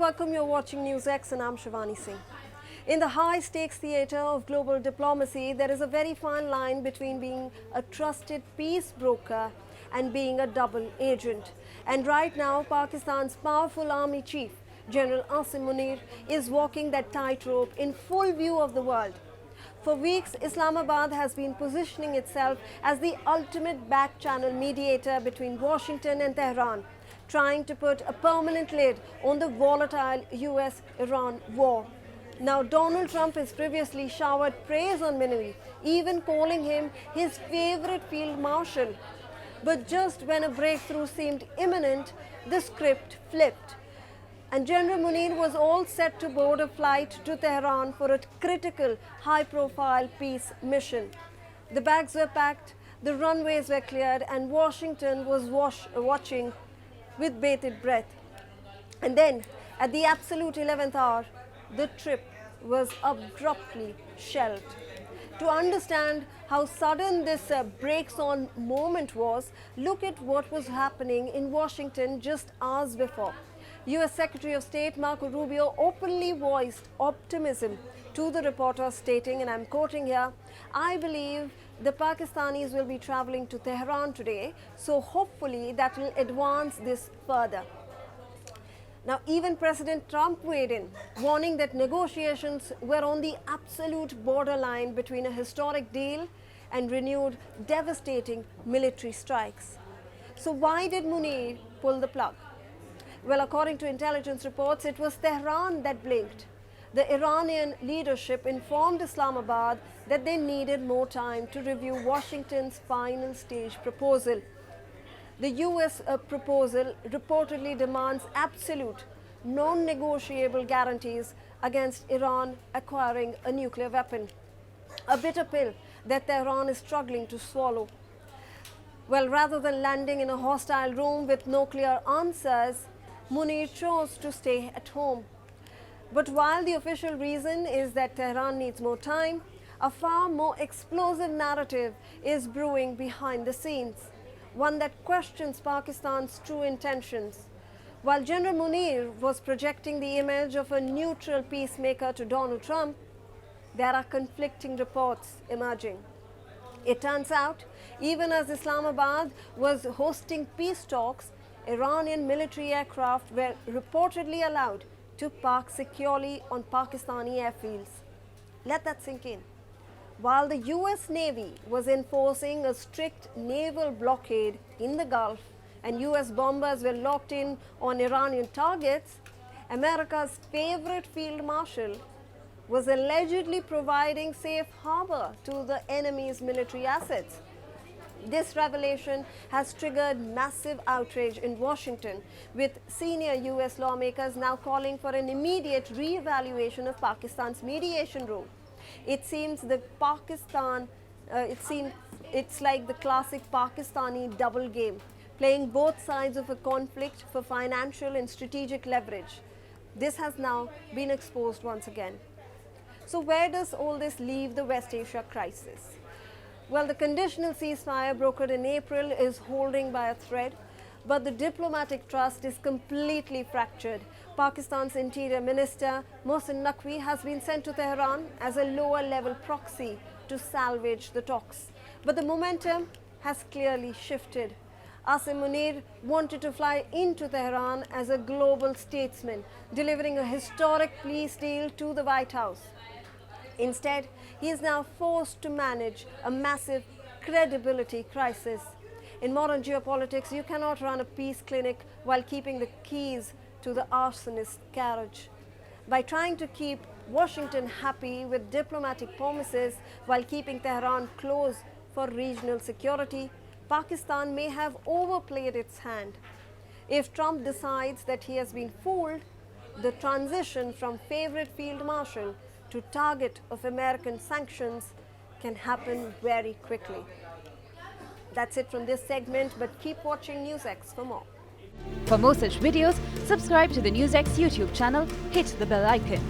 welcome. You're watching NewsX and I'm Shivani Singh. In the high-stakes theatre of global diplomacy, there is a very fine line between being a trusted peace broker and being a double agent. And right now, Pakistan's powerful army chief, General Asim Munir, is walking that tightrope in full view of the world. For weeks, Islamabad has been positioning itself as the ultimate back-channel mediator between Washington and Tehran, trying to put a permanent lid on the volatile US-Iran war. Now, Donald Trump has previously showered praise on Munir, even calling him his favorite field marshal. But just when a breakthrough seemed imminent, the script flipped. And General Munir was all set to board a flight to Tehran for a critical, high-profile peace mission. The bags were packed, the runways were cleared, and Washington was watching with bated breath. And then, at the absolute 11th hour, the trip was abruptly shelved. To understand how sudden this brakes-on moment was, look at what was happening in Washington just hours before. US Secretary of State Marco Rubio openly voiced optimism to the reporter, stating, and I'm quoting here, "I believe the Pakistanis will be traveling to Tehran today, so hopefully that will advance this further." Now, even President Trump weighed in, warning that negotiations were on the absolute borderline between a historic deal and renewed devastating military strikes. So why did Munir pull the plug? Well, according to intelligence reports, it was Tehran that blinked. The Iranian leadership informed Islamabad that they needed more time to review Washington's final stage proposal. The US proposal reportedly demands absolute, non-negotiable guarantees against Iran acquiring a nuclear weapon, a bitter pill that Tehran is struggling to swallow. Well, rather than landing in a hostile room with no clear answers, Munir chose to stay at home. But while the official reason is that Tehran needs more time, a far more explosive narrative is brewing behind the scenes, one that questions Pakistan's true intentions. While General Munir was projecting the image of a neutral peacemaker to Donald Trump, there are conflicting reports emerging. It turns out, even as Islamabad was hosting peace talks, Iranian military aircraft were reportedly allowed to park securely on Pakistani airfields. Let that sink in. While the US Navy was enforcing a strict naval blockade in the Gulf and US bombers were locked in on Iranian targets, America's favorite field marshal was allegedly providing safe harbor to the enemy's military assets. This revelation has triggered massive outrage in Washington, with senior US lawmakers now calling for an immediate re-evaluation of Pakistan's mediation role. It seems that it's like the classic Pakistani double game, playing both sides of a conflict for financial and strategic leverage. This has now been exposed once again. So where does all this leave the West Asia crisis? Well, the conditional ceasefire brokered in April is holding by a thread, but the diplomatic trust is completely fractured. Pakistan's Interior Minister Mohsin Naqvi has been sent to Tehran as a lower-level proxy to salvage the talks. But the momentum has clearly shifted. Asim Munir wanted to fly into Tehran as a global statesman, delivering a historic peace deal to the White House. Instead, he is now forced to manage a massive credibility crisis. In modern geopolitics, you cannot run a peace clinic while keeping the keys to the arsonist's carriage. By trying to keep Washington happy with diplomatic promises while keeping Tehran close for regional security, Pakistan may have overplayed its hand. If Trump decides that he has been fooled, the transition from favorite field marshal to target of American sanctions can happen very quickly. That's it from this segment, but keep watching NewsX for more. For more such videos, subscribe to the NewsX YouTube channel, hit the bell icon.